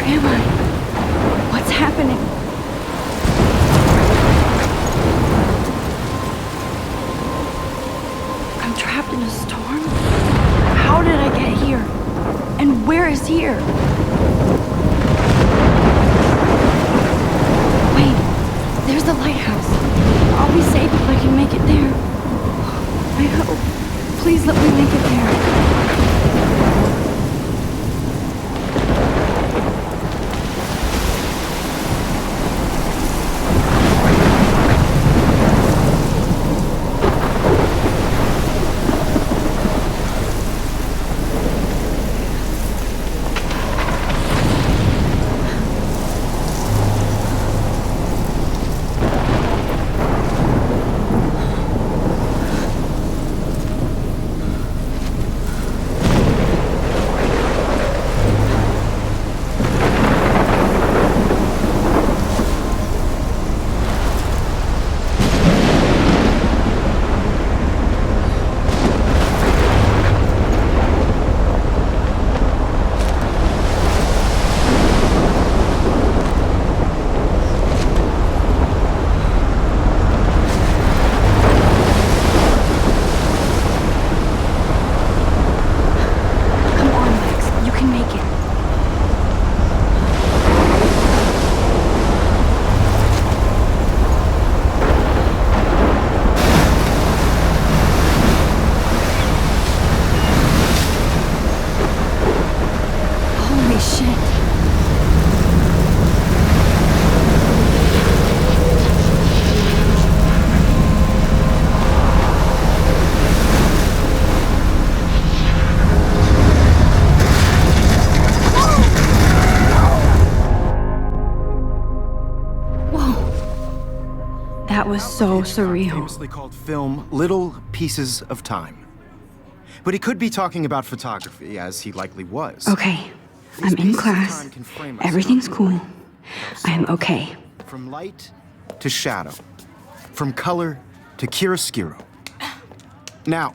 am I? What's happening? I'm trapped in a storm? How did I get here? And where is here? Wait, there's the lighthouse. I'll be safe if I can make it there. I hope. Please let me make it there. That was so surreal. Famously called film Little Pieces of Time. But he could be talking about photography, as he likely was. Okay, I'm in class. Everything's cool. I'm okay. From light to shadow. From color to chiaroscuro. Now,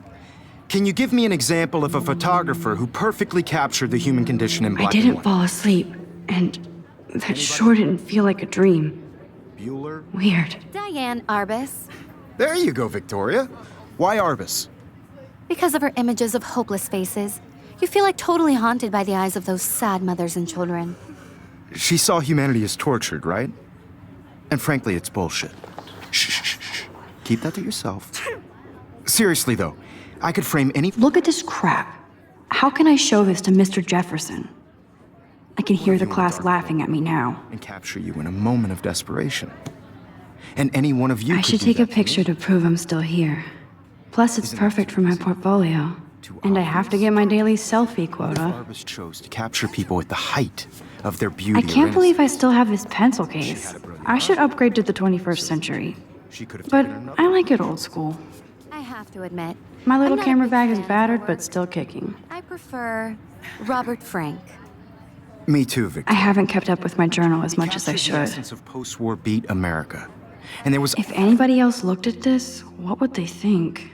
can you give me an example of a photographer who perfectly captured the human condition in black and I didn't white? fall asleep, and that sure didn't feel like a dream. Bueller? Weird. Diane Arbus. There you go, Victoria. Why Arbus? Because of her images of hopeless faces, you feel like totally haunted by the eyes of those sad mothers and children. She saw humanity as tortured, right? And frankly, it's bullshit. Shh. Keep that to yourself. Seriously, though, I could frame any... Look at this crap. How can I show this to Mr. Jefferson? I can hear the class laughing at me now. And capture you in a moment of desperation. And any one of you I could should do take a that to picture me. to prove I'm still here. Plus, it's Isn't it perfect too for my easy? portfolio. Too And I have to obvious? get my daily selfie What quota. if Arbus chose to capture people at the height of their beauty? I can't or believe I innocence? still have this pencil case. had a brilliant I should eye. upgrade to the 21st century. She could have But taken another. I like it old school. I have to admit, My little I'm not a camera big bag is fan of battered, her but work. still kicking. I prefer Robert Frank. Me too, I Victoria. haven't kept up with my journal as much as I Captured the should. essence of post-war beat America. And there was... If anybody else looked at this, what would they think?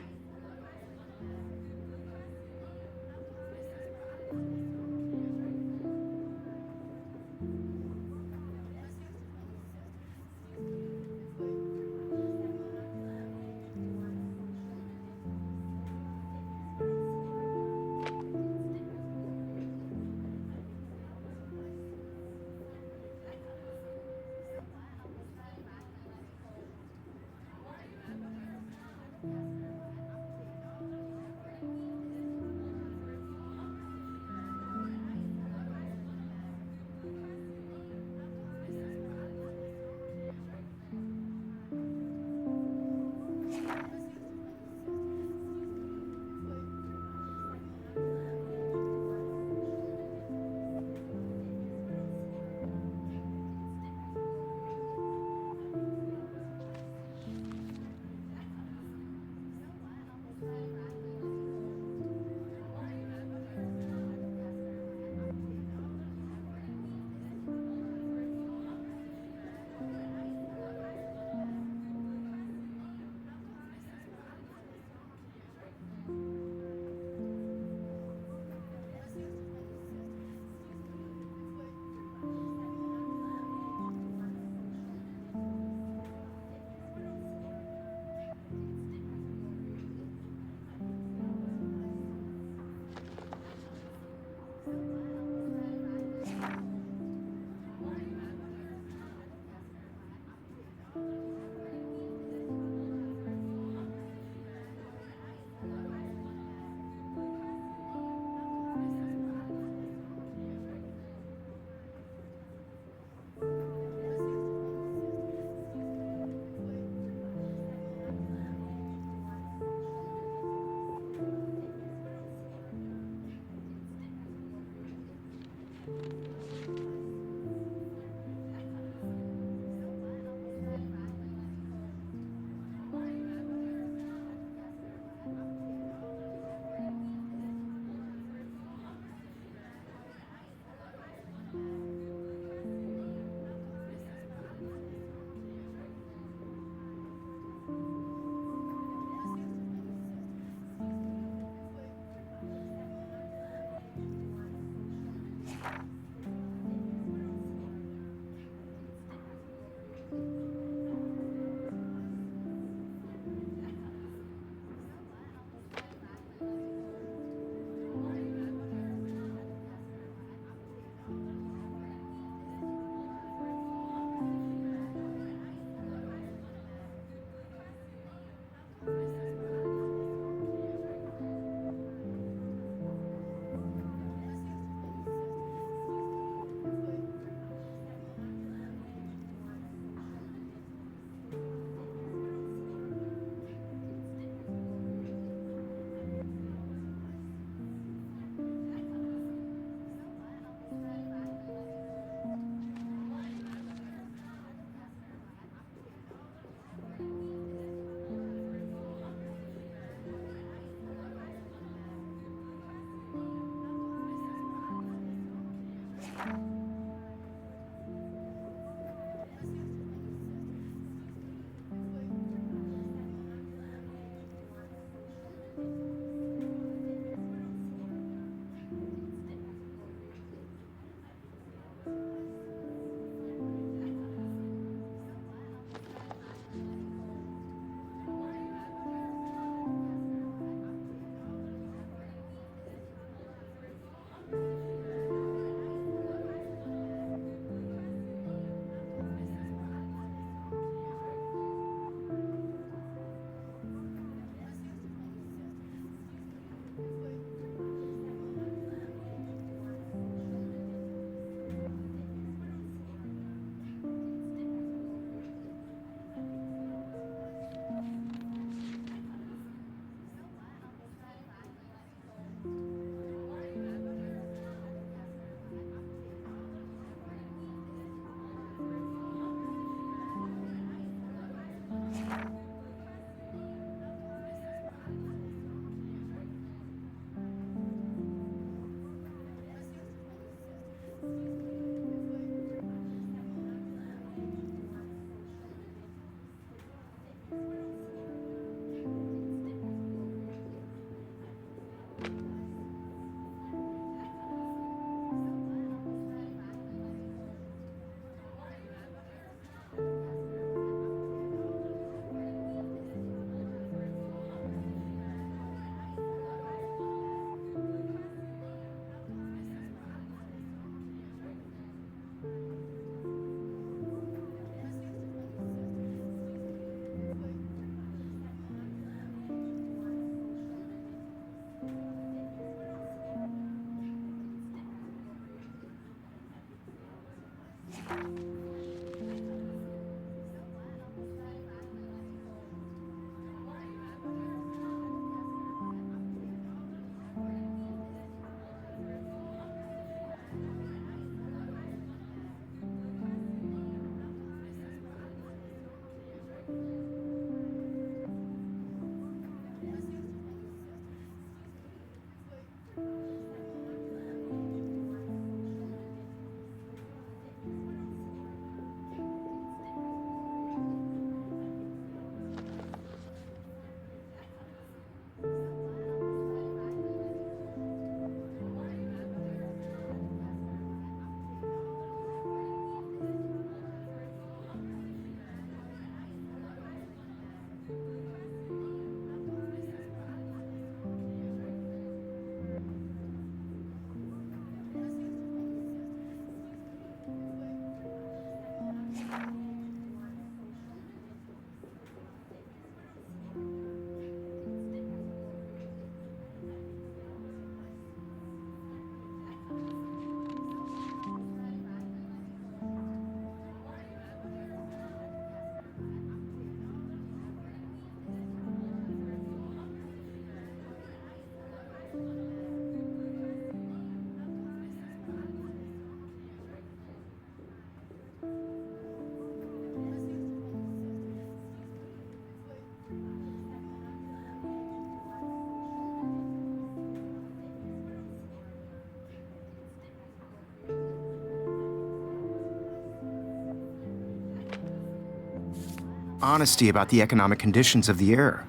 honesty about the economic conditions of the era,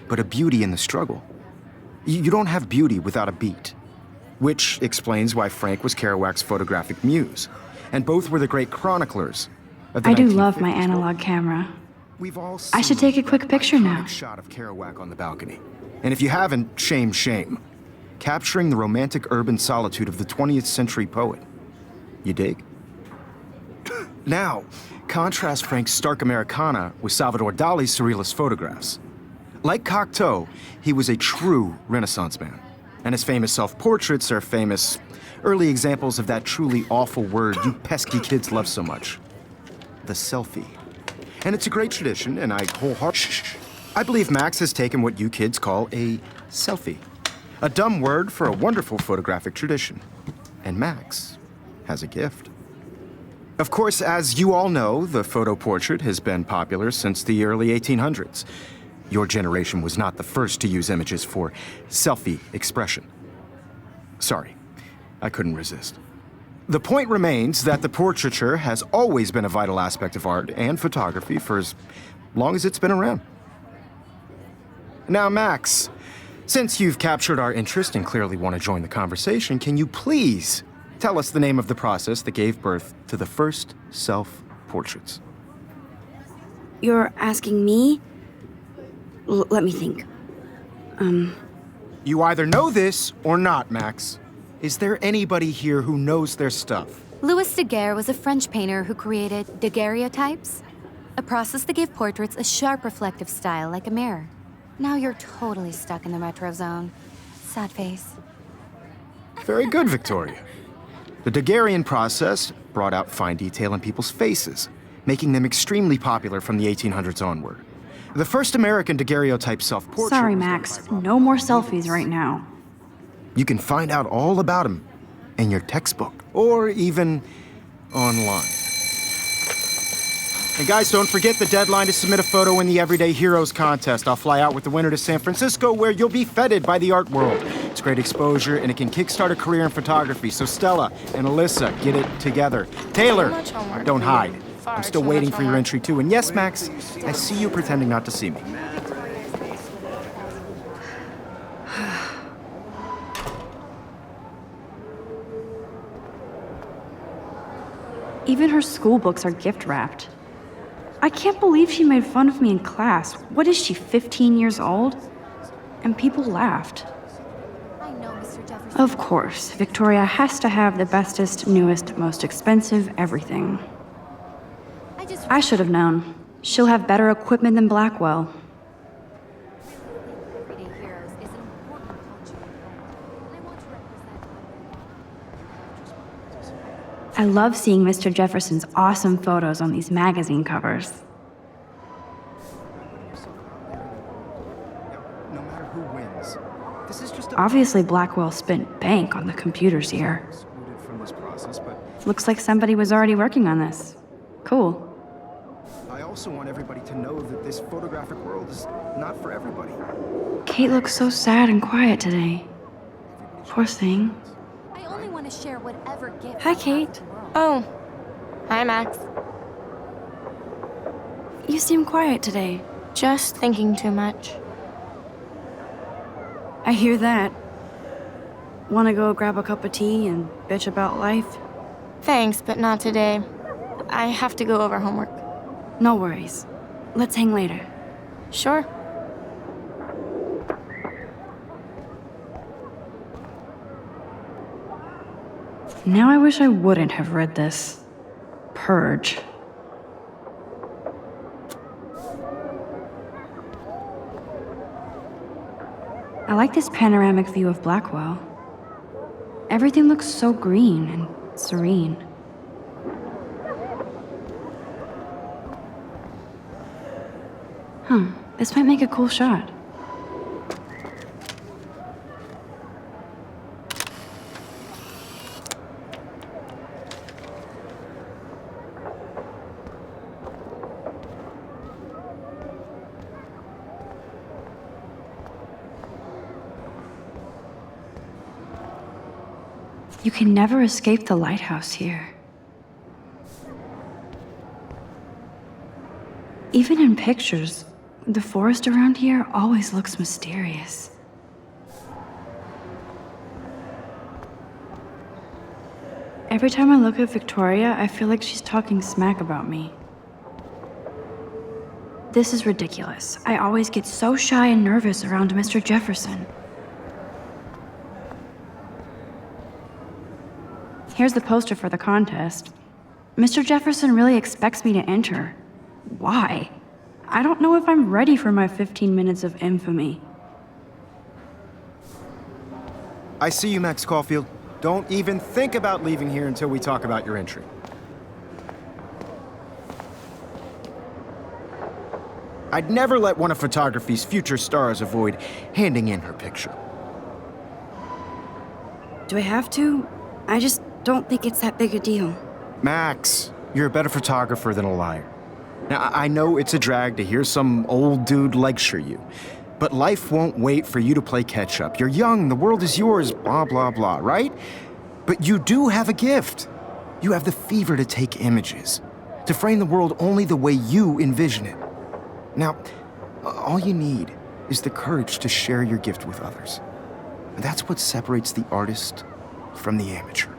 but a beauty in the struggle. You don't have beauty without a beat, which explains why Frank was Kerouac's photographic muse, and both were the great chroniclers of the I do love my 1950s. analog camera. We've all I should take a quick that picture now. iconic shot of Kerouac on the balcony. And if you haven't, shame, shame. Capturing the romantic urban solitude of the 20th century poet. You dig? Now, contrast Frank's stark Americana with Salvador Dali's surrealist photographs. Like Cocteau, he was a true Renaissance man. And his famous self-portraits are famous early examples of that truly awful word you pesky kids love so much. The selfie. And it's a great tradition, and I believe Max has taken what you kids call a selfie. A dumb word for a wonderful photographic tradition. And Max has a gift. Of course, as you all know, the photo portrait has been popular since the early 1800s. Your generation was not the first to use images for selfie expression. Sorry, I couldn't resist. The point remains that the portraiture has always been a vital aspect of art and photography for as long as it's been around. Now, Max, since you've captured our interest and clearly want to join the conversation, can you please tell us the name of the process that gave birth to the first self-portraits? You're asking me? Let me think. You either know this or not, Max. Is there anybody here who knows their stuff? Louis Daguerre was a French painter who created daguerreotypes, a process that gave portraits a sharp reflective style like a mirror. Now you're totally stuck in the retro zone. Sad face. Very good, Victoria. The Daguerrean process brought out fine detail in people's faces, making them extremely popular from the 1800s onward. The first American daguerreotype self-portrait... Sorry, was done Max. by- No more selfies right now. You can find out all about him in your textbook, or even online. And guys, don't forget the deadline to submit a photo in the Everyday Heroes contest. I'll fly out with the winner to San Francisco, where you'll be feted by the art world. It's great exposure, and it can kickstart a career in photography. So Stella and Alyssa, get it together. Taylor, much homework. don't hide. Far I'm still too waiting much for your homework. entry, too. And yes, Max, I see you pretending not to see me. Even her school books are gift wrapped. I can't believe she made fun of me in class. What is she, 15 years old? And people laughed. I know, Mr. Jefferson. Of course, Victoria has to have the bestest, newest, most expensive everything. I should have known. She'll have better equipment than Blackwell. Everyday Heroes is an important culture event, and I want to represent. I love seeing Mr. Jefferson's awesome photos on these magazine covers. No matter who wins, this is just Obviously, Blackwell spent bank on the computers here. excluded from this process, but Looks like somebody was already working on this. Cool. I also want everybody to know that this photographic world is not for everybody. Kate looks so sad and quiet today. Poor thing. I only want to share whatever gift. Hi, Kate. Oh. Hi, Max. You seem quiet today. Just thinking too much. I hear that. Want to go grab a cup of tea and bitch about life? Thanks, but not today. I have to go over homework. No worries. Let's hang later. Sure. Now I wish I wouldn't have read this. Purge. I like this panoramic view of Blackwell. Everything looks so green and serene. This might make a cool shot. You can never escape the lighthouse here. Even in pictures, the forest around here always looks mysterious. Every time I look at Victoria, I feel like she's talking smack about me. This is ridiculous. I always get so shy and nervous around Mr. Jefferson. Here's the poster for the contest. Mr. Jefferson really expects me to enter. Why? I don't know if I'm ready for my 15 minutes of infamy. I see you, Max Caulfield. Don't even think about leaving here until we talk about your entry. I'd never let one of photography's future stars avoid handing in her picture. Do I have to? I just don't think it's that big a deal. Max, you're a better photographer than a liar. Now, I know it's a drag to hear some old dude lecture you, but life won't wait for you to play catch-up. You're young, the world is yours, blah, blah, blah, right? But you do have a gift. You have the fever to take images, to frame the world only the way you envision it. Now, all you need is the courage to share your gift with others. And that's what separates the artist from the amateur.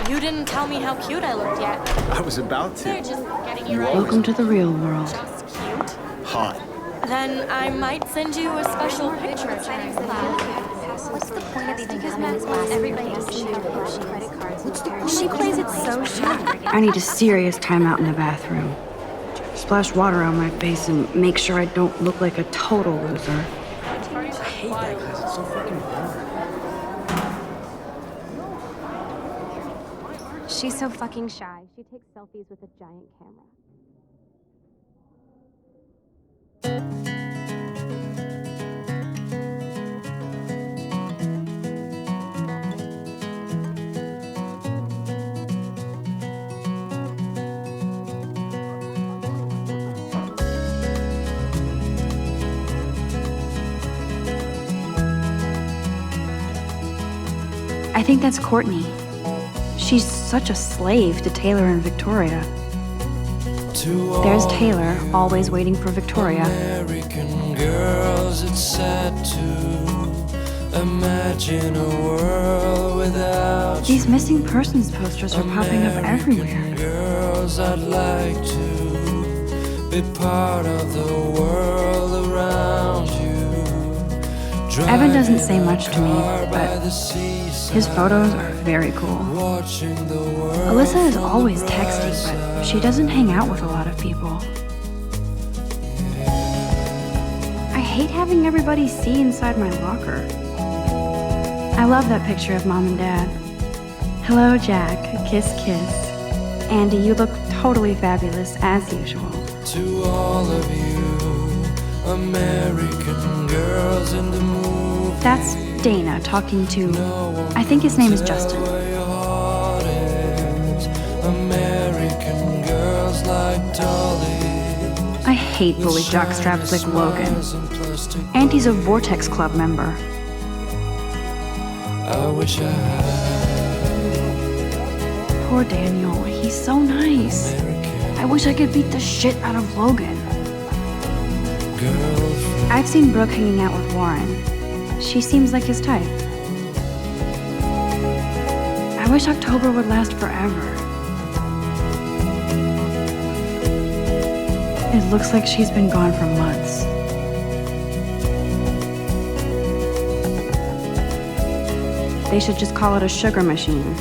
You didn't tell me how cute I looked yet. I was about to. They're just getting you right. Welcome to the real world. Just cute. Hot. Then I might send you a special picture. What's the point of even having this class? Everybody has to show credit cards. She plays it so shy. I need a serious timeout in the bathroom. Splash water on my face and make sure I don't look like a total loser. I hate that class. It's so fucking boring. She's so fucking shy. She takes selfies with a giant camera. I think that's Courtney. She's such a slave to Taylor and Victoria. There's Taylor, always waiting for Victoria. American girls, it's sad to imagine a world without These missing persons posters are popping up everywhere. girls. I'd like to be part of the world around you. Evan doesn't say much to me, but the seaside, his photos are very cool. watching the world. Alyssa is always texting, but she doesn't hang out with a lot of people. I hate having everybody see inside my locker. I love that picture of Mom and Dad. Hello, Jack. Kiss, kiss. Andy, you look totally fabulous, as usual. To all of you, American girls in the movie. That's Dana talking to, I think his name is Justin. Where your heart is. American girls like Dolly. I hate bully jockstraps like Logan. And he's a Vortex Club member. I wish I had Poor Daniel, he's so nice. I wish I could beat the shit out of Logan. girlfriend. I've seen Brooke hanging out with Warren. She seems like his type. I wish October would last forever. It looks like she's been gone for months. They should just call it a sugar machine.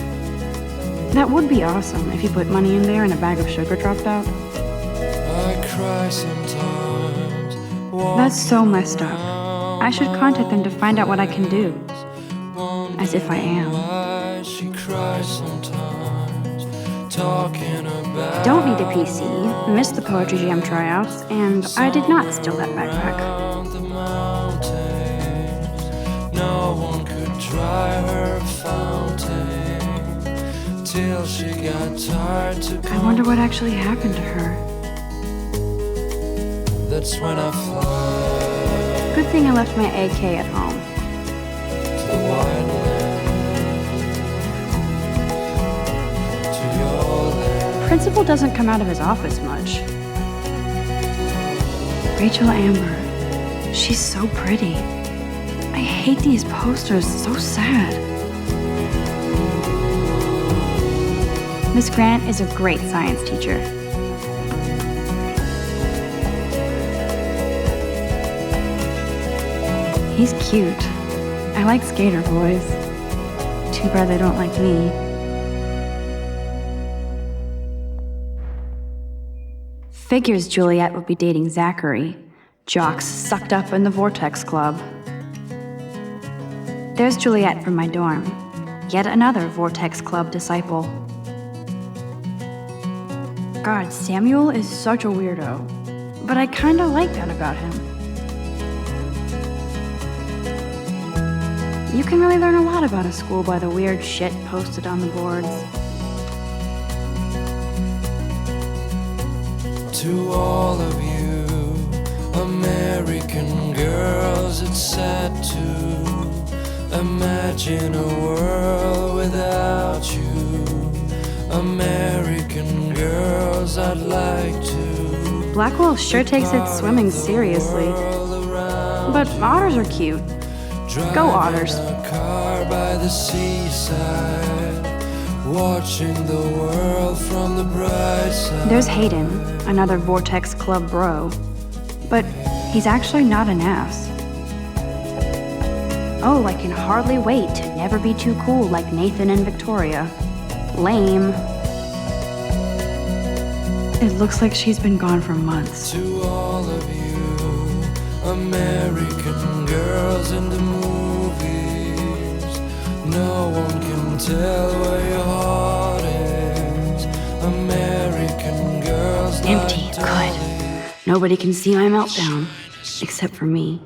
That would be awesome if you put money in there and a bag of sugar dropped out. I cry sometimes. That's so messed up. I should contact them to find out what I can do. As if I am. Why she cries sometimes. Talking about Don't need a PC, missed the Poetry Jam tryouts, and I did not steal that backpack. the mountains. No one could dry her fountain till she got tired to I come. wonder what actually happened to her. That's when I fly Good thing I left my AK at home. to the wild land. principal doesn't come out of his office much. Rachel Amber. She's so pretty. I hate these posters, so sad. Miss Grant is a great science teacher. He's cute. I like skater boys. Too bad they don't like me. Figures Juliet would be dating Zachary, jocks sucked up in the Vortex Club. There's Juliet from my dorm, yet another Vortex Club disciple. God, Samuel is such a weirdo, but I kinda like that about him. You can really learn a lot about a school by the weird shit posted on the boards. To all of you American girls, it's sad to imagine a world without you. American girls, I'd like to. Blackwell sure takes its swimming seriously, but otters are cute. Go Otters. In a car by the seaside, watching the world from the bright side. There's Hayden, another Vortex Club bro, but he's actually not an ass. Oh, I can hardly wait to never be too cool like Nathan and Victoria. Lame. It looks like she's been gone for months. To all of you American girls in the movies, no one can tell where your heart is. American girls. Empty, like good. dollies. Nobody can see my meltdown, except for me.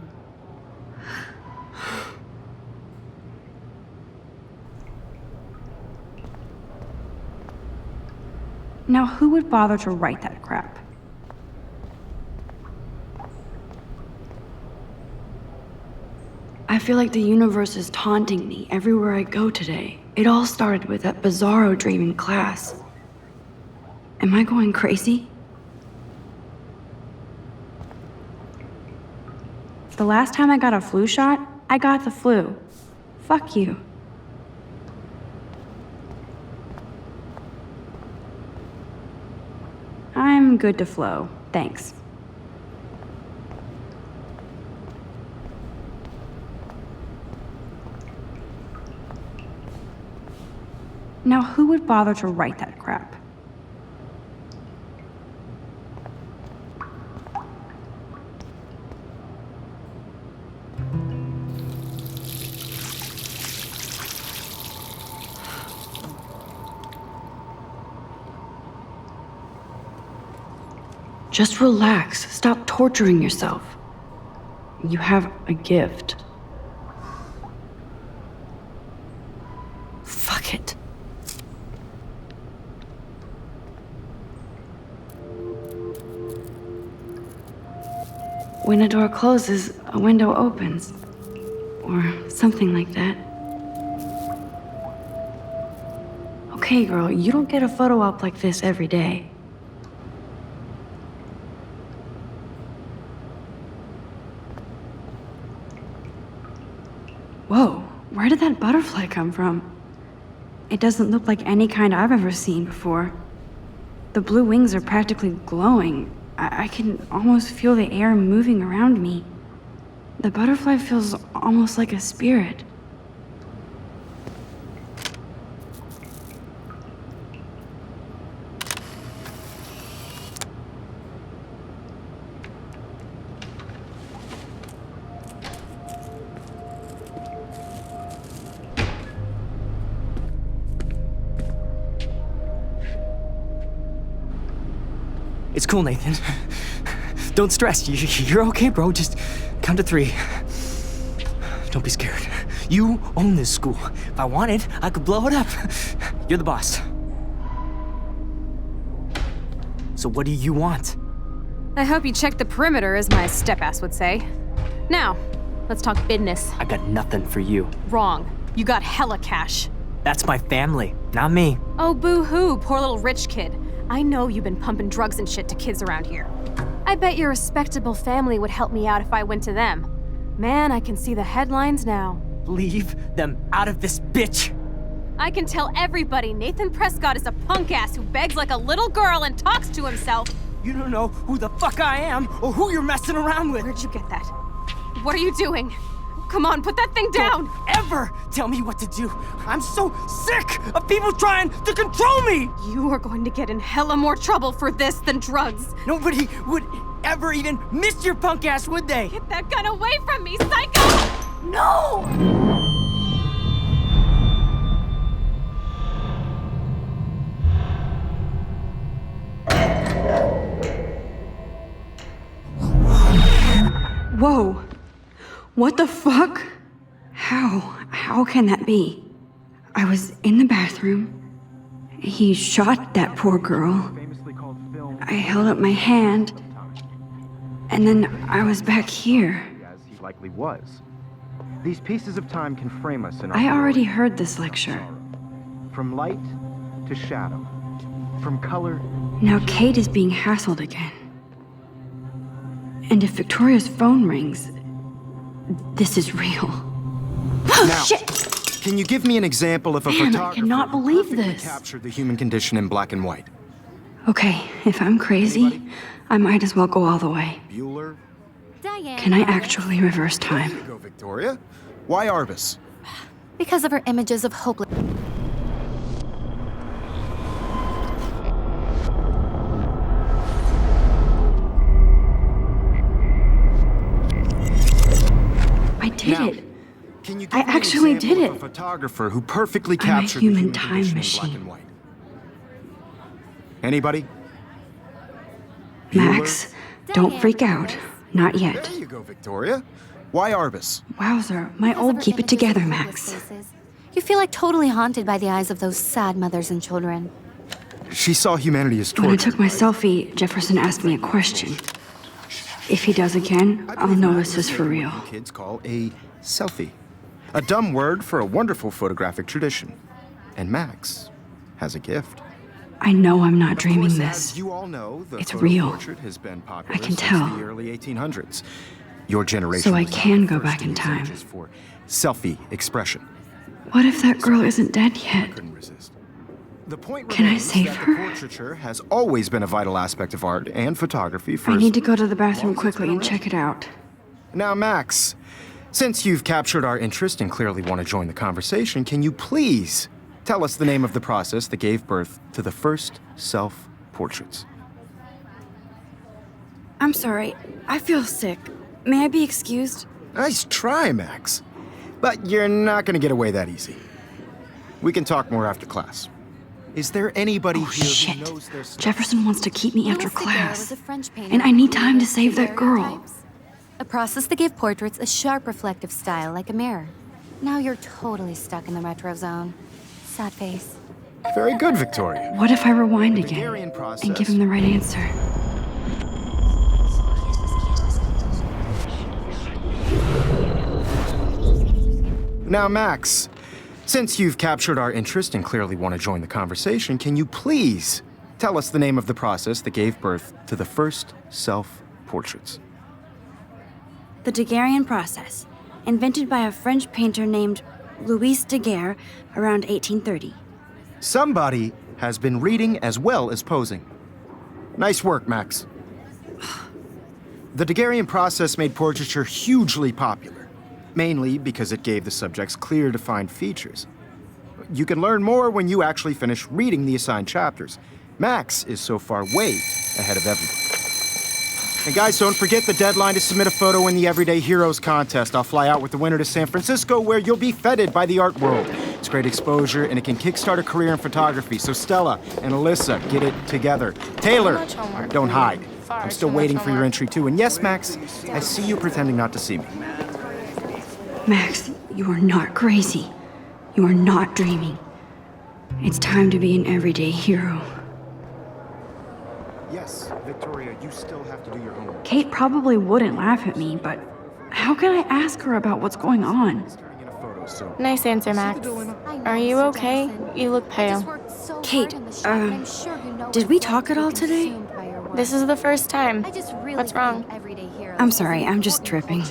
Now, who would bother to write that crap? I feel like the universe is taunting me everywhere I go today. It all started with that bizarro dream in class. Am I going crazy? The last time I got a flu shot, I got the flu. Fuck you. I'm good to flow, thanks. Now, who would bother to write that crap? Just relax. Stop torturing yourself. You have a gift. Fuck it. When a door closes, a window opens. Or something like that. Okay, girl, you don't get a photo op like this every day. Whoa, where did that butterfly come from? It doesn't look like any kind I've ever seen before. The blue wings are practically glowing. I can almost feel the air moving around me. The butterfly feels almost like a spirit. It's cool, Nathan. Don't stress. You're okay, bro. Just count to 3. Don't be scared. You own this school. If I wanted, I could blow it up. You're the boss. So what do you want? I hope you checked the perimeter, as my step-ass would say. Now, let's talk business. I got nothing for you. Wrong. You got hella cash. That's my family, not me. Oh, boo-hoo, poor little rich kid. I know you've been pumping drugs and shit to kids around here. I bet your respectable family would help me out if I went to them. Man, I can see the headlines now. Leave them out of this, bitch! I can tell everybody Nathan Prescott is a punk ass who begs like a little girl and talks to himself. You don't know who the fuck I am or who you're messing around with. Where'd you get that? What are you doing? Come on, put that thing down! Don't ever tell me what to do. I'm so sick of people trying to control me! You are going to get in hella more trouble for this than drugs. Nobody would ever even miss your punk ass, would they? Get that gun away from me, psycho! No! Whoa! What the fuck? How can that be? I was in the bathroom. He shot that poor girl. I held up my hand. And then I was back here. As he likely was. These pieces of time can frame us in our I already glory. heard this lecture. From light to shadow. From color. Now Kate is being hassled again. And if Victoria's phone rings, this is real. Now, Shit! can you give me an example of a Man, I photographer cannot who believe perfectly this. captured the human condition in black and white? Okay, if I'm crazy, I might as well go all the way. Bueller? Diane. Can I actually reverse time? There you go, Victoria. Why Arbus? Because of her images of hopeless. I did Now, it. Can you give I me an actually example did of it. a photographer who perfectly I'm a captured human the human time condition in machine. black and white? Anybody? Max, don't freak out. Not yet. There you go, Victoria. Why Arbus? Wowzer, my Because of old her keep it images together, of Max. hopeless faces. You feel like totally haunted by the eyes of those sad mothers and children. She saw humanity as When I torture. took my selfie, Jefferson asked me a question. If he does again, I'll know this is for real. Kids call a selfie. A dumb word for a wonderful photographic tradition. And Max has a gift. I know I'm not Of dreaming course, this. As you all know, the It's photo real. portrait has been popular I can since tell. the early 1800s. Your generation So I was can the go first back to in use time. images for selfie expression. What if that girl isn't dead yet? Couldn't resist. The point Can I remains save that her? the portraiture has always been a vital aspect of art and photography for I as need to go to the long bathroom as it's quickly been and check it out. Now, Max, since you've captured our interest and clearly want to join the conversation, can you please tell us the name of the process that gave birth to the first self-portraits? I'm sorry. I feel sick. May I be excused? Nice try, Max. But you're not going to get away that easy. We can talk more after class. Is there anybody Oh, here shit. who knows their stuff? Jefferson wants to keep me after Louis Daguerre class. was a French painter And I who need time to created save that girl. daguerreotypes, a process that gave portraits a sharp reflective style like a mirror. Now you're totally stuck in the retro zone. Sad face. Very good, Victoria. What if I rewind again Daguerrean process. and give him the right answer? Now, Max, since you've captured our interest and clearly want to join the conversation, can you please tell us the name of the process that gave birth to the first self-portraits? The Daguerrean process, invented by a French painter named Louis Daguerre around 1830. Somebody has been reading as well as posing. Nice work, Max. The Daguerrean process made portraiture hugely popular, mainly because it gave the subjects clear, defined features. You can learn more when you actually finish reading the assigned chapters. Max is so far way ahead of everyone. And guys, don't forget the deadline to submit a photo in the Everyday Heroes contest. I'll fly out with the winner to San Francisco, where you'll be feted by the art world. It's great exposure, and it can kickstart a career in photography. So Stella and Alyssa, get it together. Taylor, much homework. don't hide. Far I'm still too much waiting for your homework. entry, too. And yes, Max, I see you pretending not to see me. Max, you are not crazy. You are not dreaming. It's time to be an everyday hero. Yes, Victoria, you still have to do your homework. Kate probably wouldn't laugh at me, but how can I ask her about what's going on? Starting in a photo, so Nice answer, Max. I know, Are you Mr. okay? Johnson. You look I just pale. worked so Kate, hard in the shop, and I'm sure you know Did we talk at all today? This is the first time. What's wrong? I'm sorry, I'm just tripping.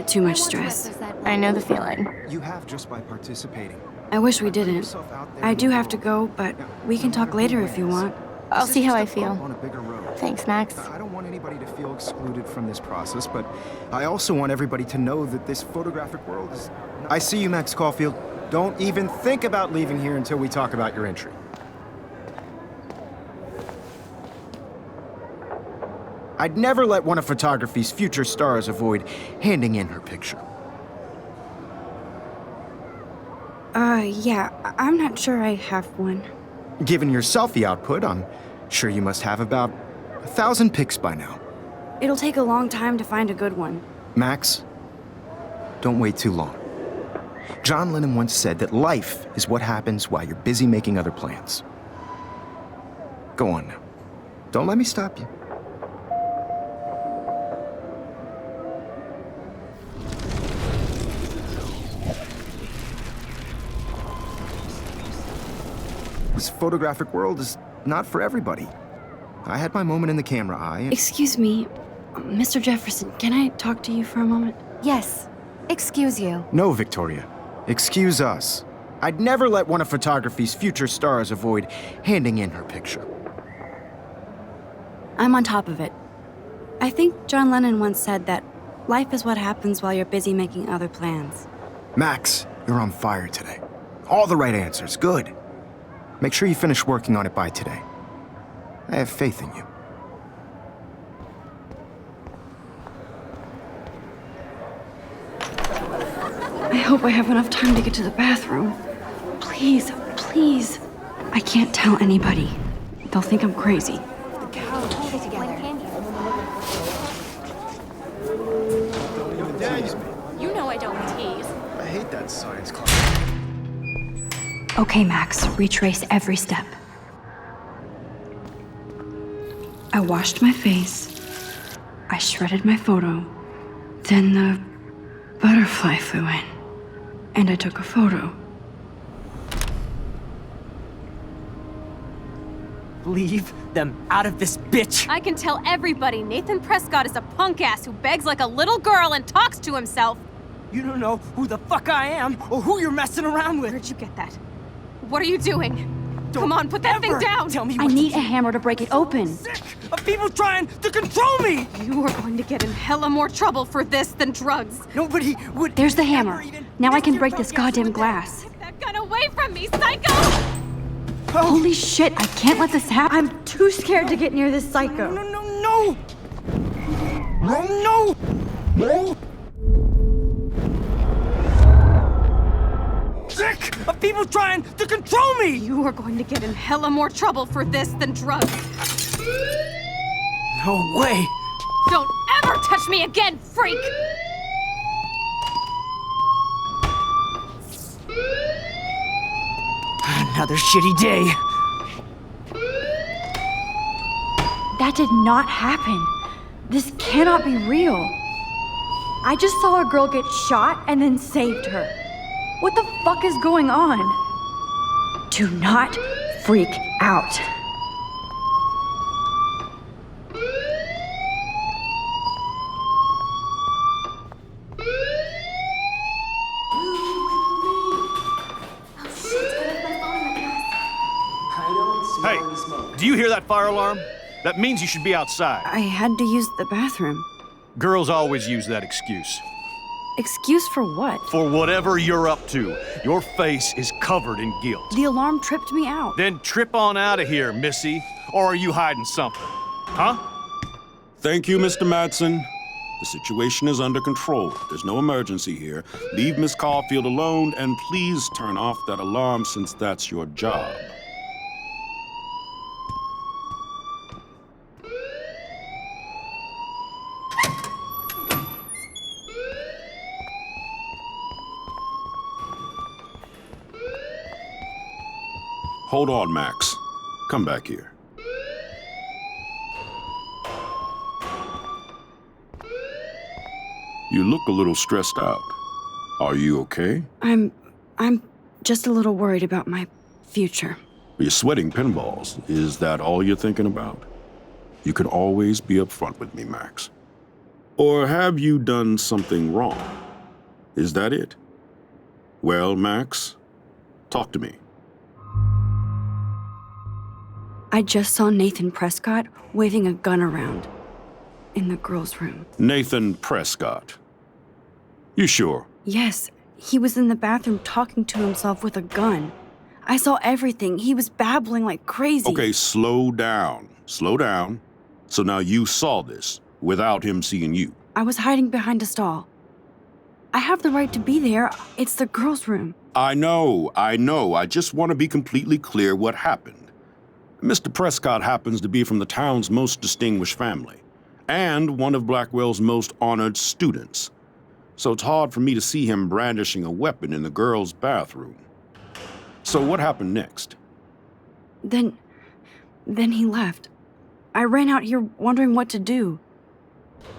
Too much stress. I know the feeling. You have just by participating. I wish we didn't. I do have to go, but we can talk later if you want. I'll see how I This is just a bump feel. on a bigger road. Thanks, Max. I don't want anybody to feel excluded from this process, but I also want everybody to know that this photographic world is... I see you, Max Caulfield. Don't even think about leaving here until we talk about your entry. I'd never let one of photography's future stars avoid handing in her picture. Yeah, I'm not sure I have one. Given your selfie output, I'm sure you must have about 1,000 pics by now. It'll take a long time to find a good one. Max, don't wait too long. John Lennon once said that life is what happens while you're busy making other plans. Go on now. Don't let me stop you. This photographic world is not for everybody. I had my moment in the camera eye, and Excuse me, Mr. Jefferson, can I talk to you for a moment? Yes. Excuse you. no, Victoria. Excuse us. I'd never let one of photography's future stars avoid handing in her picture. I'm on top of it. I think John Lennon once said that life is what happens while you're busy making other plans. Max, you're on fire today. All the right answers. Good. Make sure you finish working on it by today. I have faith in you. I hope I have enough time to get to the bathroom. Please, please. I can't tell anybody. They'll think I'm crazy. You know I don't tease. I hate that science class. Okay, Max, retrace every step. I washed my face. I shredded my photo. Then the butterfly flew in. And I took a photo. Leave them out of this bitch! I can tell everybody Nathan Prescott is a punk ass who begs like a little girl and talks to himself. You don't know who the fuck I am or who you're messing around with. Where'd you get that? What are you doing? Come on, put that thing Ever down! Tell me I what need to a hammer to break it open. sick of people trying to control me! You are going to get in hella more trouble for this than drugs. Nobody would. There's the ever hammer. even Now I can think break about this messing goddamn with glass. Get that gun away from me, psycho! Holy shit, I can't let this happen. I'm too scared to get near this psycho. No, no, no! No, no! No! Sick of people trying to control me! You are going to get in hella more trouble for this than drugs. No way! Don't ever touch me again, freak! Another shitty day. That did not happen. This cannot be real. I just saw a girl get shot and then saved her. What the fuck is going on? Do not freak out. Hey, do you hear that fire alarm? That means you should be outside. I had to use the bathroom. Girls always use that excuse. Excuse for what? For whatever you're up to, your face is covered in guilt. The alarm tripped me out. Then trip on out of here, Missy. Or are you hiding something? Huh? Thank you, Mr. Madsen. The situation is under control. There's no emergency here. Leave Miss Caulfield alone, and please turn off that alarm since that's your job. Hold on, Max. Come back here. You look a little stressed out. Are you okay? I'm just a little worried about my future. You're sweating pinballs. Is that all you're thinking about? You can always be upfront with me, Max. Or have you done something wrong? Is that it? Well, Max, talk to me. I just saw Nathan Prescott waving a gun around in the girls' room. Nathan Prescott. You sure? Yes, he was in the bathroom talking to himself with a gun. I saw everything. He was babbling like crazy. Okay, slow down. Slow down. So now you saw this without him seeing you. I was hiding behind a stall. I have the right to be there. It's the girls' room. I know. I just want to be completely clear what happened. Mr. Prescott happens to be from the town's most distinguished family, and one of Blackwell's most honored students. So it's hard for me to see him brandishing a weapon in the girls' bathroom. So what happened next? Then he left. I ran out here wondering what to do.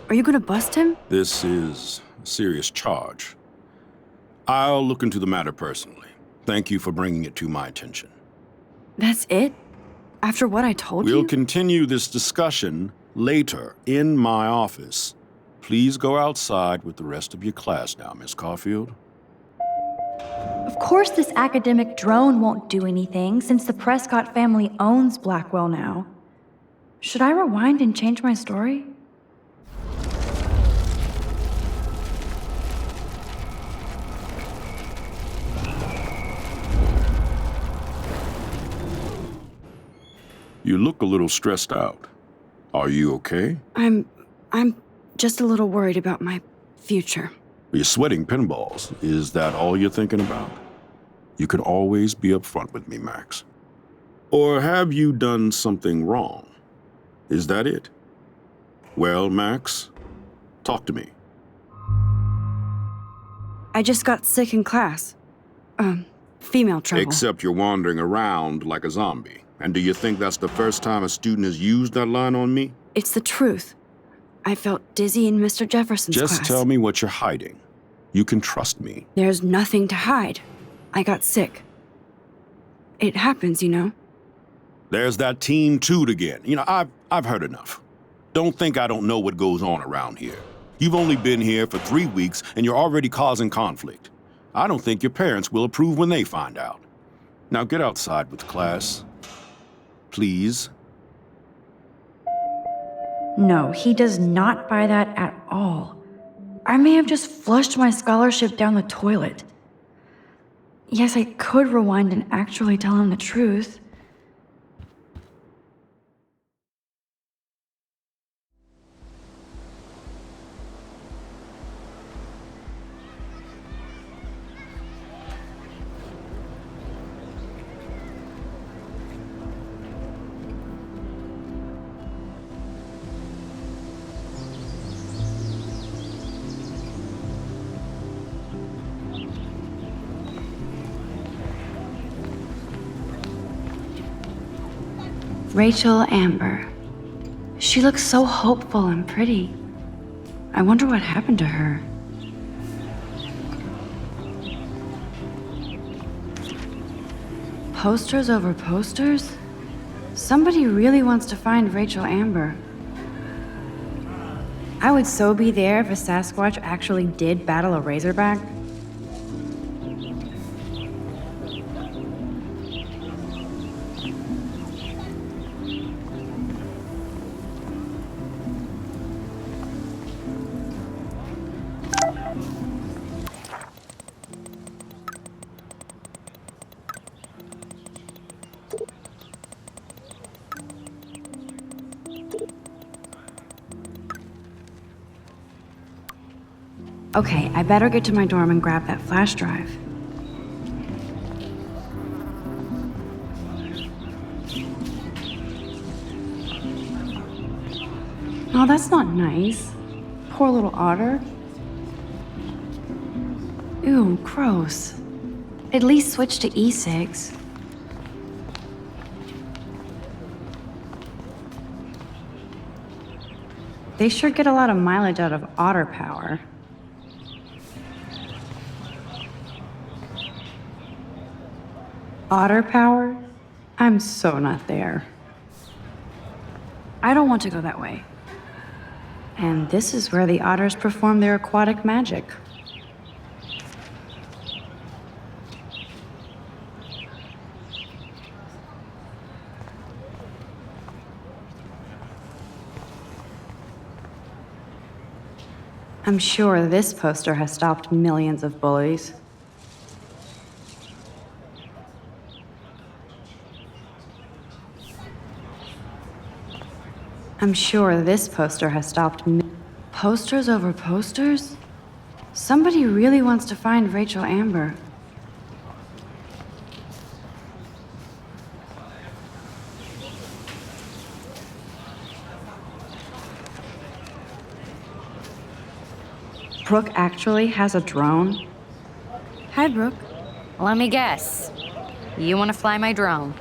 Are you gonna bust him? This is a serious charge. I'll look into the matter personally. Thank you for bringing it to my attention. That's it? After what I told you? We'll continue this discussion later in my office. Please go outside with the rest of your class now, Miss Caulfield. Of course this academic drone won't do anything since the Prescott family owns Blackwell now. Should I rewind and change my story? You look a little stressed out. Are you okay? I'm just a little worried about my future. You're sweating pinballs. Is that all you're thinking about? You can always be upfront with me, Max. Or have you done something wrong? Is that it? Well, Max, talk to me. I just got sick in class. Female trouble. Except you're wandering around like a zombie. And do you think that's the first time a student has used that line on me? It's the truth. I felt dizzy in Mr. Jefferson's class. Just tell me what you're hiding. You can trust me. There's nothing to hide. I got sick. It happens, you know. There's that Team Toot again. You know, I've heard enough. Don't think I don't know what goes on around here. You've only been here for 3 weeks and you're already causing conflict. I don't think your parents will approve when they find out. Now get outside with class. Please. No, he does not buy that at all. I may have just flushed my scholarship down the toilet. Yes, I could rewind and actually tell him the truth. Rachel Amber. She looks so hopeful and pretty. I wonder what happened to her. Posters over posters? Somebody really wants to find Rachel Amber. I would so be there if a Sasquatch actually did battle a Razorback. Okay, I better get to my dorm and grab that flash drive. Oh, that's not nice. Poor little otter. Ew, gross. At least switch to E6. They sure get a lot of mileage out of otter power. Otter power? I'm so not there. I don't want to go that way. And this is where the otters perform their aquatic magic. I'm sure this poster has stopped millions of bullies. I'm sure this poster has stopped posters over posters? Somebody really wants to find Rachel Amber. Brooke actually has a drone? Hi, Brooke. Let me guess. You want to fly my drone?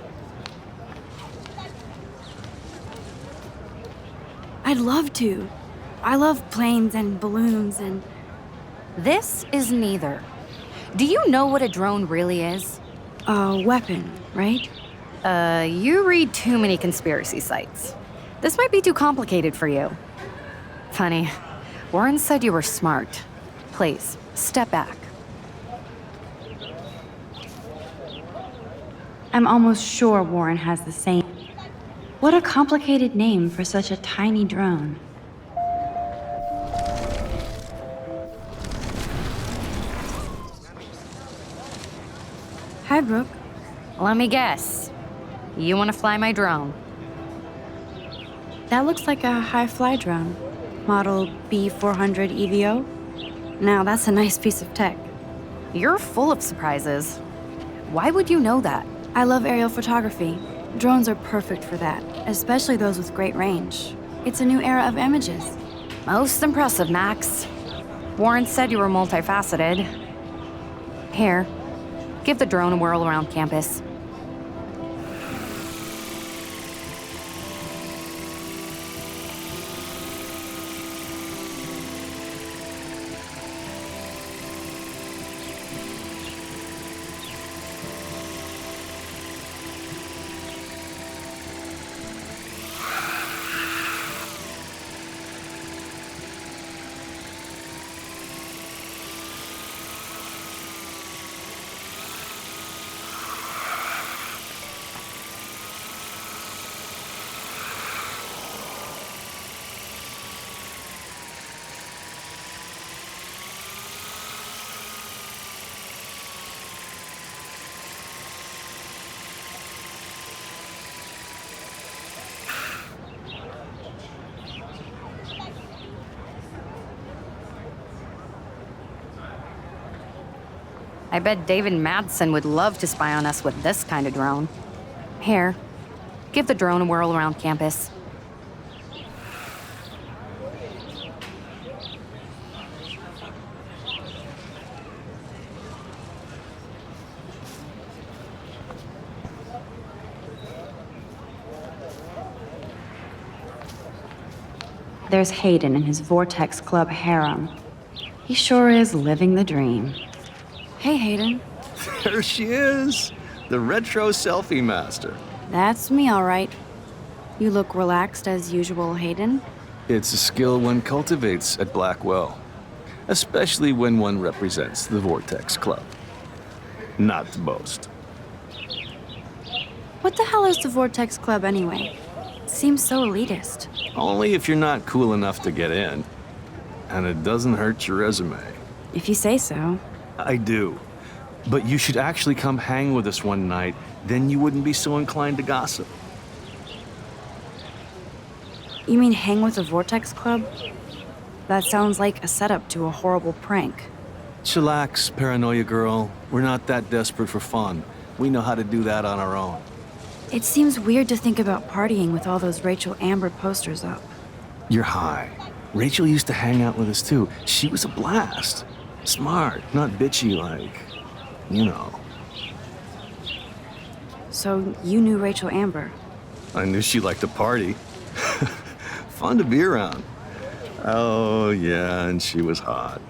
I'd love to. I love planes and balloons and... This is neither. Do you know what a drone really is? A weapon, right? You read too many conspiracy sites. This might be too complicated for you. Funny. Warren said you were smart. Please, step back. I'm almost sure Warren has the same. What a complicated name for such a tiny drone. Hi, Brooke. Let me guess. You want to fly my drone? That looks like a high-fly drone. Model B400 EVO. Now, that's a nice piece of tech. You're full of surprises. Why would you know that? I love aerial photography. Drones are perfect for that, especially those with great range. It's a new era of images. Most impressive, Max. Warren said you were multifaceted. Here, give the drone a whirl around campus. I bet David Madsen would love to spy on us with this kind of drone. Here, give the drone a whirl around campus. There's Hayden in his Vortex Club harem. He sure is living the dream. Hey, Hayden. There she is, the retro selfie master. That's me, all right. You look relaxed as usual, Hayden. It's a skill one cultivates at Blackwell, especially when one represents the Vortex Club. Not to boast. What the hell is the Vortex Club anyway? Seems so elitist. Only if you're not cool enough to get in. And it doesn't hurt your resume. If you say so. I do. But you should actually come hang with us one night, then you wouldn't be so inclined to gossip. You mean hang with the Vortex Club? That sounds like a setup to a horrible prank. Chillax, paranoia girl. We're not that desperate for fun. We know how to do that on our own. It seems weird to think about partying with all those Rachel Amber posters up. You're high. Rachel used to hang out with us too. She was a blast. Smart, not bitchy like, you know. So you knew Rachel Amber? I knew she liked to party. Fun to be around. Oh, yeah, and she was hot.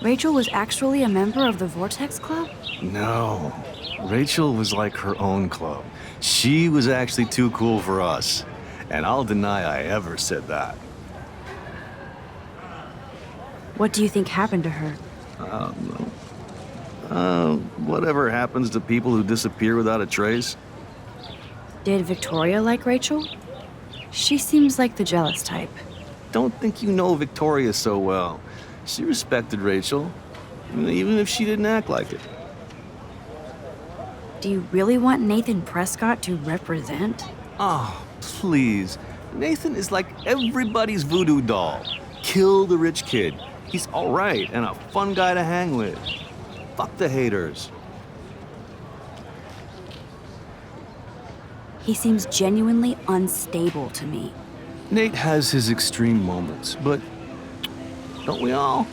Rachel was actually a member of the Vortex Club? No. Rachel was like her own club. She was actually too cool for us. And I'll deny I ever said that. What do you think happened to her? Whatever happens to people who disappear without a trace? Did Victoria like Rachel? She seems like the jealous type. Don't think you know Victoria so well. She respected Rachel, even if she didn't act like it. Do you really want Nathan Prescott to represent? Oh, please. Nathan is like everybody's voodoo doll. Kill the rich kid. He's all right and a fun guy to hang with. Fuck the haters. He seems genuinely unstable to me. Nate has his extreme moments, but don't we all?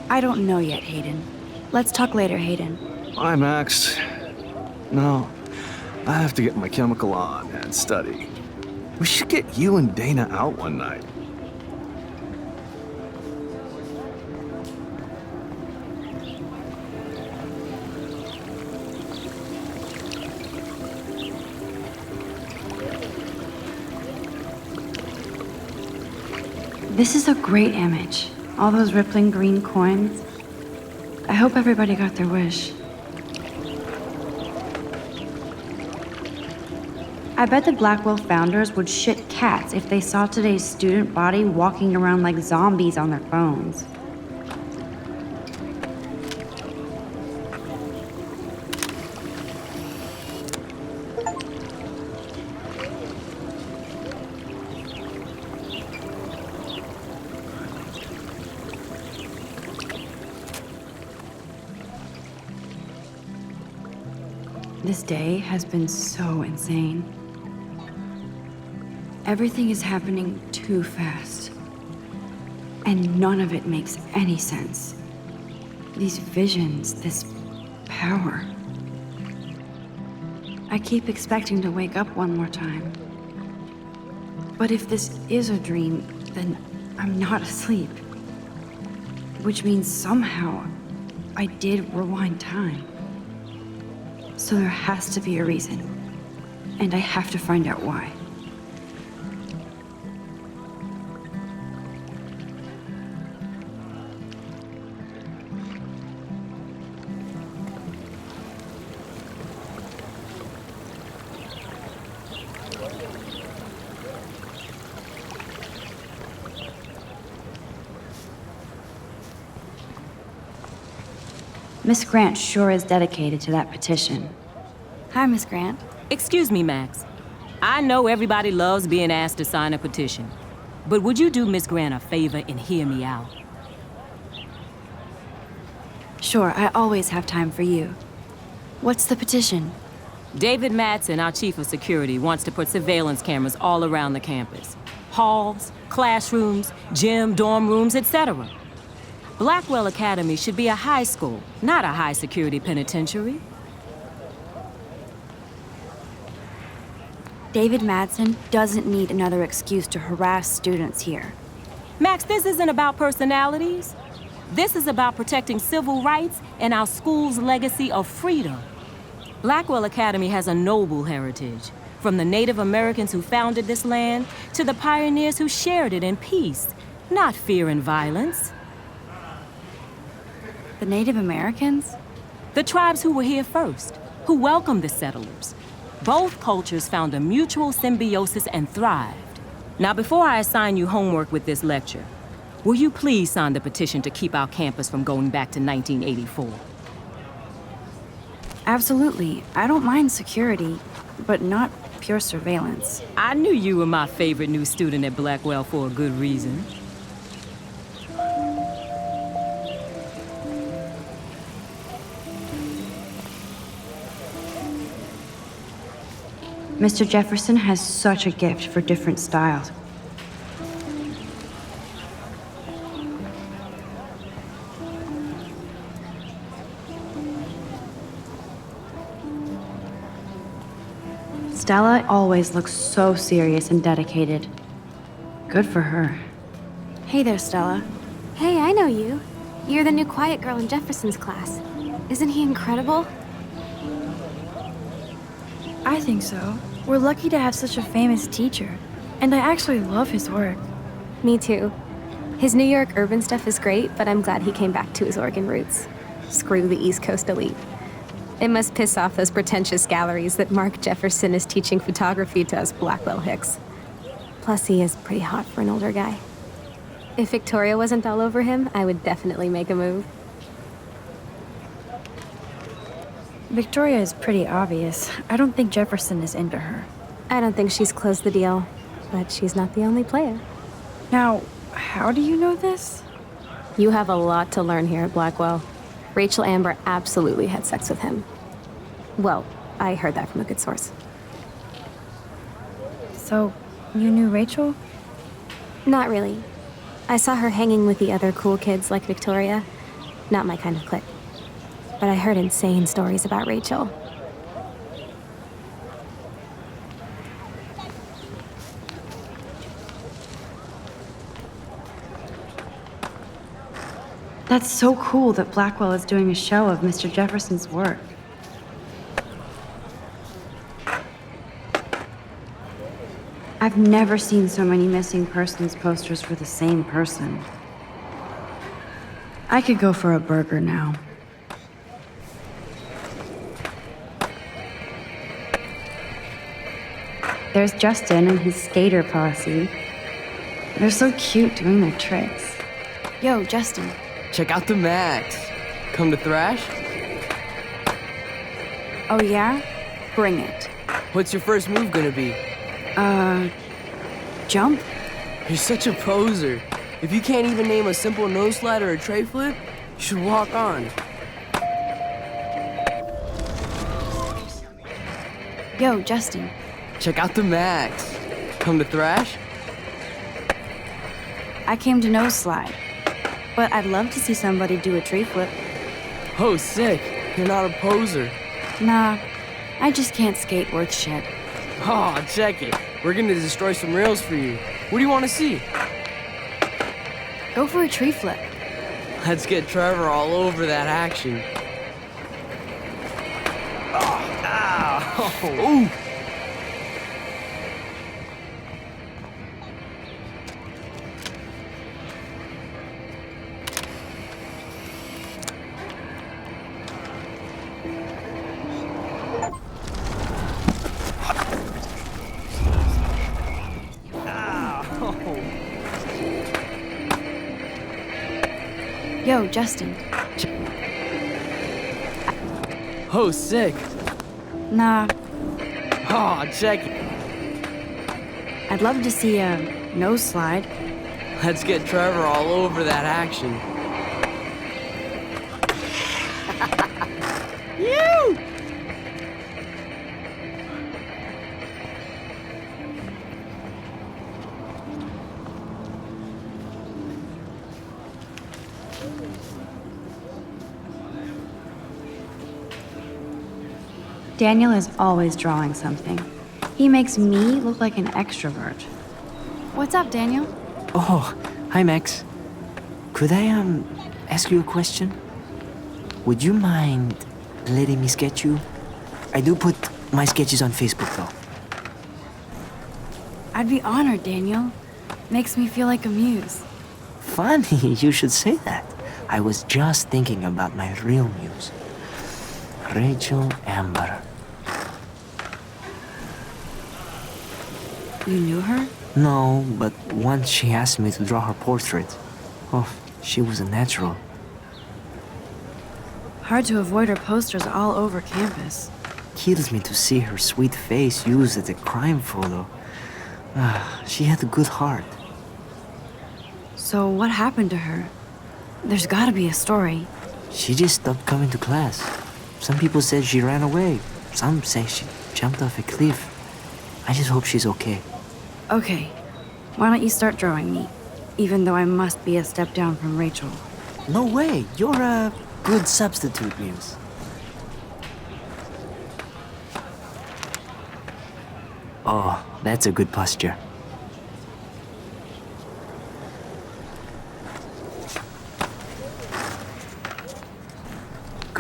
I don't know yet, Hayden. Let's talk later, Hayden. Bye, Max. No, I have to get my chemical on and study. We should get you and Dana out one night. This is a great image. All those rippling green coins. I hope everybody got their wish. I bet the Blackwell founders would shit cats if they saw today's student body walking around like zombies on their phones. This day has been so insane. Everything is happening too fast. And none of it makes any sense. These visions, this power. I keep expecting to wake up one more time. But if this is a dream, then I'm not asleep. Which means somehow I did rewind time. So there has to be a reason. And I have to find out why. Miss Grant sure is dedicated to that petition. Hi, Miss Grant. Excuse me, Max. I know everybody loves being asked to sign a petition, but would you do Miss Grant a favor and hear me out? Sure, I always have time for you. What's the petition? David Madsen, our chief of security, wants to put surveillance cameras all around the campus. Halls, classrooms, gym, dorm rooms, etc. Blackwell Academy should be a high school, not a high-security penitentiary. David Madsen doesn't need another excuse to harass students here. Max, this isn't about personalities. This is about protecting civil rights and our school's legacy of freedom. Blackwell Academy has a noble heritage, from the Native Americans who founded this land to the pioneers who shared it in peace, not fear and violence. The Native Americans? The tribes who were here first, who welcomed the settlers. Both cultures found a mutual symbiosis and thrived. Now, before I assign you homework with this lecture, will you please sign the petition to keep our campus from going back to 1984? Absolutely. I don't mind security, but not pure surveillance. I knew you were my favorite new student at Blackwell for a good reason. Mr. Jefferson has such a gift for different styles. Stella always looks so serious and dedicated. Good for her. Hey there, Stella. Hey, I know you. You're the new quiet girl in Jefferson's class. Isn't he incredible? I think so. We're lucky to have such a famous teacher. And I actually love his work. Me too. His New York urban stuff is great, but I'm glad he came back to his Oregon roots. Screw the East Coast elite. It must piss off those pretentious galleries that Mark Jefferson is teaching photography to us Blackwell hicks. Plus, he is pretty hot for an older guy. If Victoria wasn't all over him, I would definitely make a move. Victoria is pretty obvious. I don't think Jefferson is into her. I don't think she's closed the deal, but she's not the only player. Now, how do you know this? You have a lot to learn here at Blackwell. Rachel Amber absolutely had sex with him. Well, I heard that from a good source. So, you knew Rachel? Not really. I saw her hanging with the other cool kids like Victoria. Not my kind of clique. But I heard insane stories about Rachel. That's so cool that Blackwell is doing a show of Mr. Jefferson's work. I've never seen so many missing persons posters for the same person. I could go for a burger now. There's Justin and his skater posse. They're so cute doing their tricks. Yo, Justin. Check out the Max. Come to thrash? Oh yeah? Bring it. What's your first move gonna be? Jump? You're such a poser. If you can't even name a simple nose slide or a tray flip, you should walk on. Yo, Justin. Check out the Max. Come to thrash? I came to nose slide. But I'd love to see somebody do a tree flip. Oh, sick. You're not a poser. Nah, I just can't skate worth shit. Oh, check it. We're gonna destroy some rails for you. What do you want to see? Go for a tree flip. Let's get Trevor all over that action. Oh, ow! Ooh! Yo, Justin. Oh, sick. Nah, Oh, check it. I'd love to see a nose slide. Let's get Trevor all over that action. You! Daniel is always drawing something. He makes me look like an extrovert. What's up, Daniel? Oh, hi, Max. Could I, ask you a question? Would you mind letting me sketch you? I do put my sketches on Facebook, though. I'd be honored, Daniel. Makes me feel like a muse. Funny, you should say that. I was just thinking about my real muse. Rachel Amber. You knew her? No, but once she asked me to draw her portrait. Oh, she was a natural. Hard to avoid her posters all over campus. Kills me to see her sweet face used as a crime photo. She had a good heart. So what happened to her? There's gotta be a story. She just stopped coming to class. Some people said she ran away. Some say she jumped off a cliff. I just hope she's okay. Okay, why don't you start drawing me? Even though I must be a step down from Rachel. No way, you're a good substitute, Muse. Oh, that's a good posture.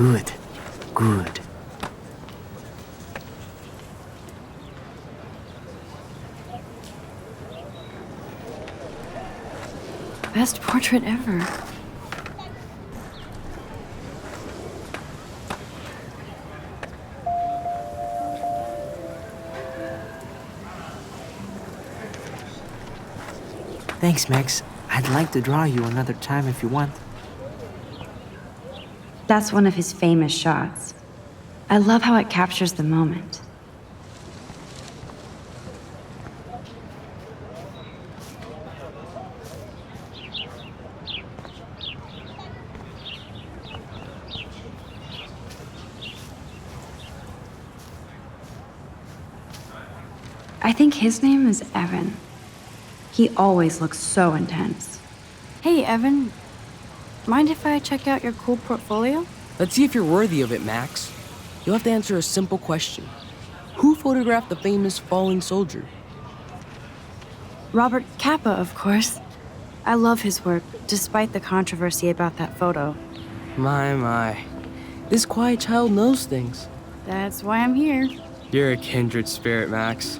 Good. Good. Best portrait ever. Thanks, Max. I'd like to draw you another time if you want. That's one of his famous shots. I love how it captures the moment. I think his name is Evan. He always looks so intense. Hey, Evan. Mind if I check out your cool portfolio? Let's see if you're worthy of it, Max. You'll have to answer a simple question. Who photographed the famous falling soldier? Robert Capa, of course. I love his work, despite the controversy about that photo. My. This quiet child knows things. That's why I'm here. You're a kindred spirit, Max.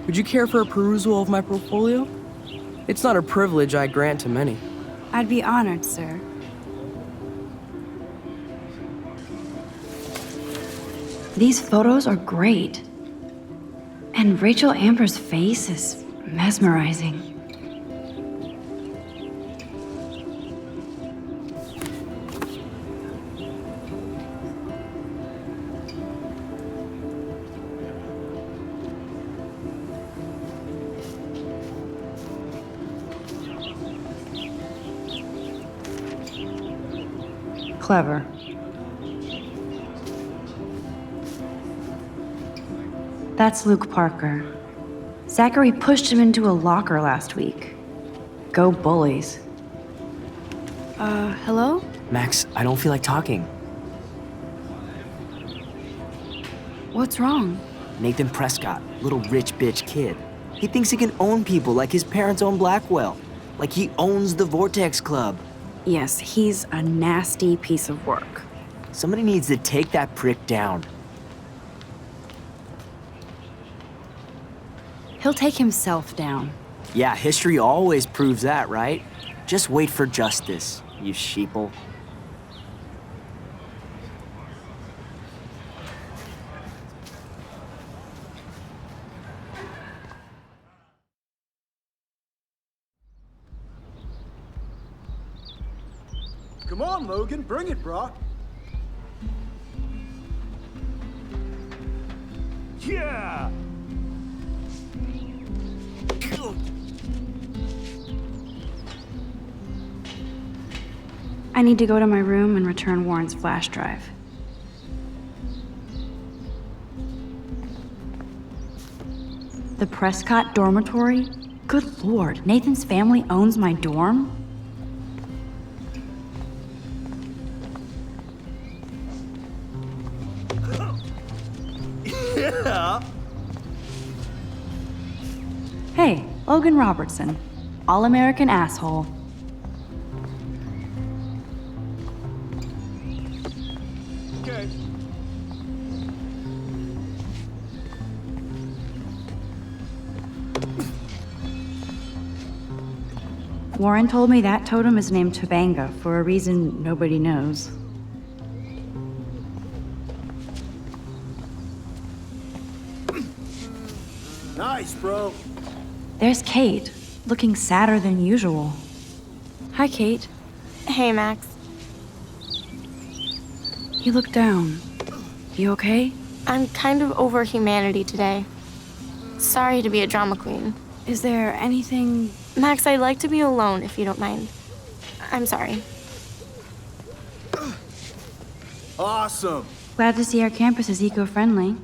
Would you care for a perusal of my portfolio? It's not a privilege I grant to many. I'd be honored, sir. These photos are great. And Rachel Amber's face is mesmerizing. Clever. That's Luke Parker. Zachary pushed him into a locker last week. Go bullies. Hello? Max, I don't feel like talking. What's wrong? Nathan Prescott, little rich bitch kid. He thinks he can own people like his parents own Blackwell. Like he owns the Vortex Club. Yes, he's a nasty piece of work. Somebody needs to take that prick down. He'll take himself down. Yeah, history always proves that, right? Just wait for justice, you sheeple. Come on, Logan, bring it, brah. Yeah! I need to go to my room and return Warren's flash drive. The Prescott dormitory? Good lord, Nathan's family owns my dorm? Yeah! Hey, Logan Robertson. All-American asshole. Okay. Warren told me that totem is named Tobanga for a reason nobody knows. Nice, bro. There's Kate, looking sadder than usual. Hi, Kate. Hey, Max. You look down. You okay? I'm kind of over humanity today. Sorry to be a drama queen. Is there anything... Max, I'd like to be alone if you don't mind. I'm sorry. Awesome. Glad to see our campus is eco-friendly.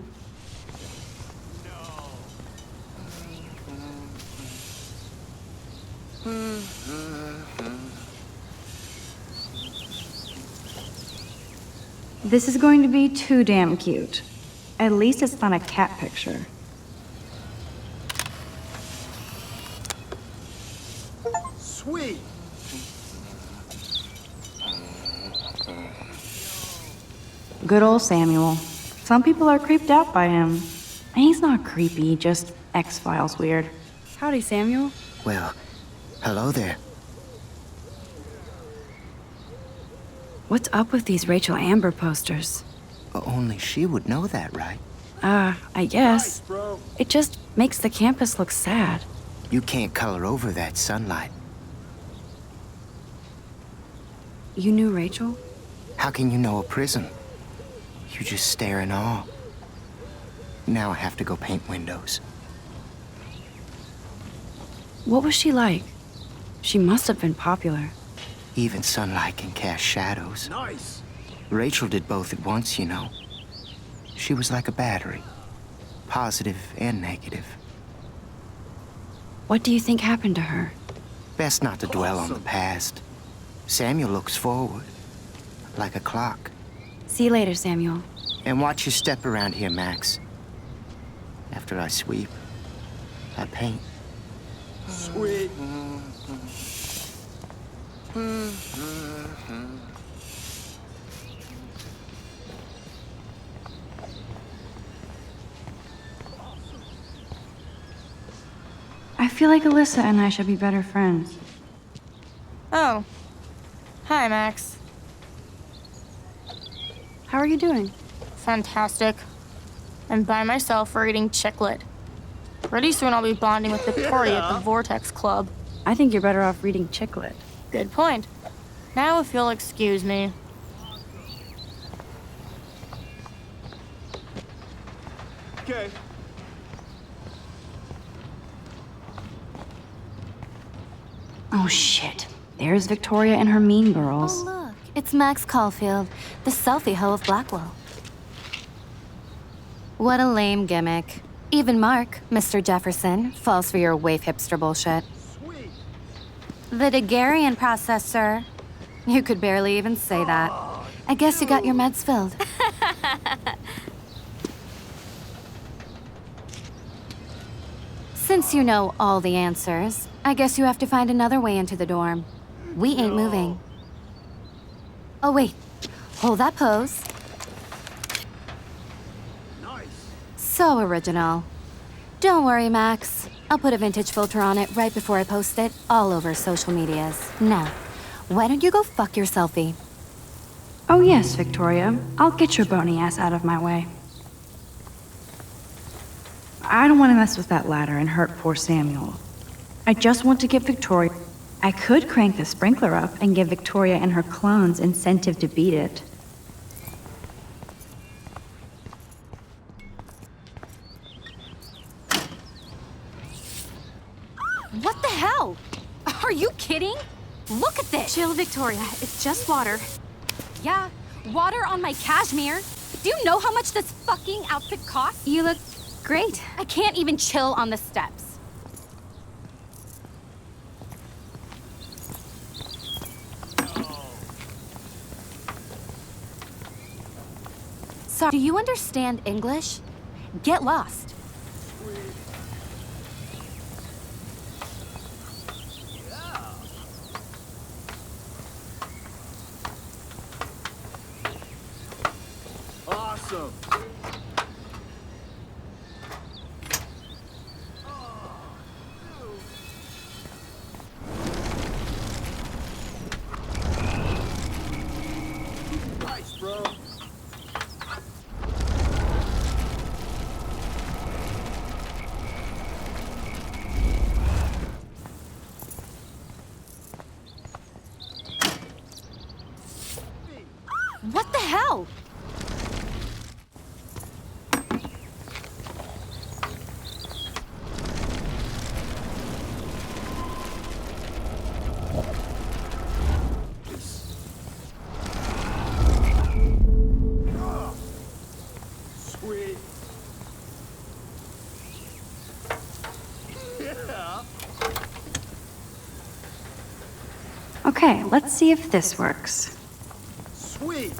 This is going to be too damn cute. At least it's not a cat picture. Sweet. Good old Samuel. Some people are creeped out by him. And he's not creepy, just X-Files weird. Howdy, Samuel. Well, hello there. What's up with these Rachel Amber posters? Only she would know that, right? I guess. It just makes the campus look sad. You can't color over that sunlight. You knew Rachel? How can you know a prison? You just stare in awe. Now I have to go paint windows. What was she like? She must have been popular. Even sunlight can cast shadows. Nice. Rachel did both at once, you know. She was like a battery. Positive and negative. What do you think happened to her? Best not to dwell on the past. Samuel looks forward. Like a clock. See you later, Samuel. And watch your step around here, Max. After I sweep, I paint. Sweet. I feel like Alyssa and I should be better friends. Oh. Hi, Max. How are you doing? Fantastic. I'm by myself reading chick lit. Pretty soon I'll be bonding with Victoria at the Vortex Club. I think you're better off reading chick lit. Good point. Now if you'll excuse me. Okay. Oh shit. There's Victoria and her mean girls. Oh, look. It's Max Caulfield, the selfie hoe of Blackwell. What a lame gimmick. Even Mark, Mr. Jefferson, falls for your waif hipster bullshit. Sweet. The Daguerrean process, sir. You could barely even say that. I guess you got your meds filled. Since you know all the answers, I guess you have to find another way into the dorm. We ain't moving. Oh, wait. Hold that pose. Nice. So original. Don't worry, Max. I'll put a vintage filter on it right before I post it all over social medias. Now, why don't you go fuck your selfie? Oh yes, Victoria. I'll get your bony ass out of my way. I don't want to mess with that ladder and hurt poor Samuel. I just want to get Victoria. I could crank the sprinkler up and give Victoria and her clones incentive to beat it. What the hell? Are you kidding? Look at this! Chill, Victoria. It's just water. Yeah, water on my cashmere. Do you know how much this fucking outfit costs? You look great. I can't even chill on the steps. Sorry, do you understand English? Get lost. Awesome. Nice, bro. What the hell? Sweet. Yeah. Okay, let's see if this works. Sweet.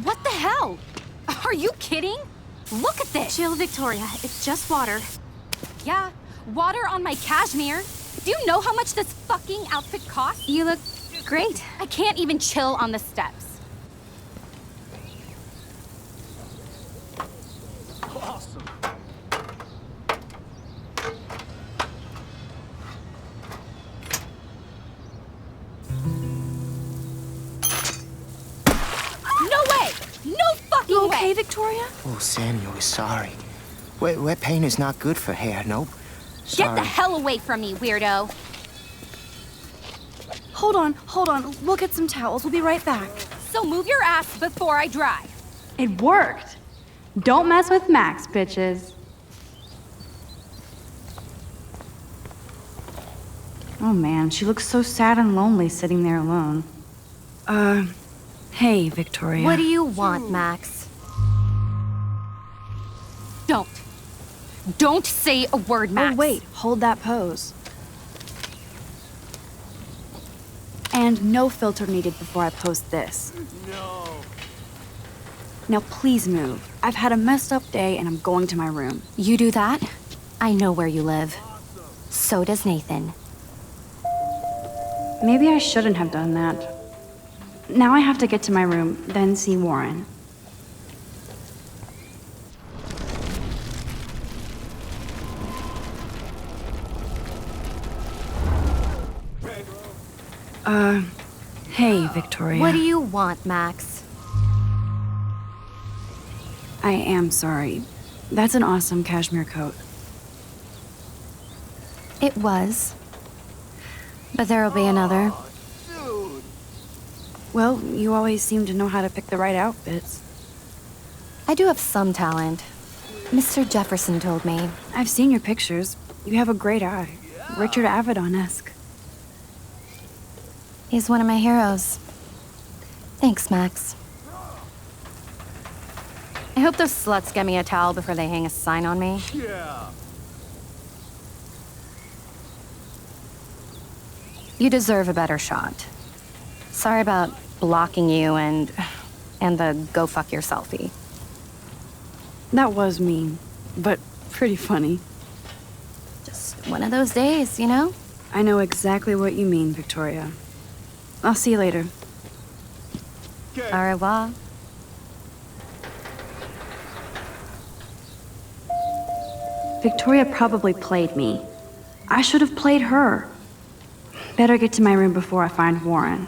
What the hell? Are you kidding? Look at this! Chill, Victoria. It's just water. Yeah, water on my cashmere. Do you know how much this fucking outfit costs? You look great. I can't even chill on the steps. Awesome. No way! No fucking You way! okay, Victoria? Oh, Samuel is sorry. Wet paint is not good for hair, nope. Get Sorry. the hell away from me, weirdo! Hold on. We'll get some towels. We'll be right back. So move your ass before I drive. It worked. Don't mess with Max, bitches. Oh man, she looks so sad and lonely sitting there alone. Hey, Victoria. What do you want, Max? Don't say a word, Max. Oh, wait, hold that pose. And no filter needed before I post this. No. Now please move. I've had a messed up day and I'm going to my room. You do that? I know where you live. So does Nathan. Maybe I shouldn't have done that. Now I have to get to my room, then see Warren. Hey, Victoria. What do you want, Max? I am sorry. That's an awesome cashmere coat. It was. But there'll be another. Well, you always seem to know how to pick the right outfits. I do have some talent. Mr. Jefferson told me. I've seen your pictures. You have a great eye. Richard Avedon-esque. He's one of my heroes. Thanks, Max. I hope those sluts get me a towel before they hang a sign on me. Yeah. You deserve a better shot. Sorry about blocking you and the go fuck your selfie. That was mean, but pretty funny. Just one of those days, you know? I know exactly what you mean, Victoria. I'll see you later. Au revoir. Victoria probably played me. I should have played her. Better get to my room before I find Warren.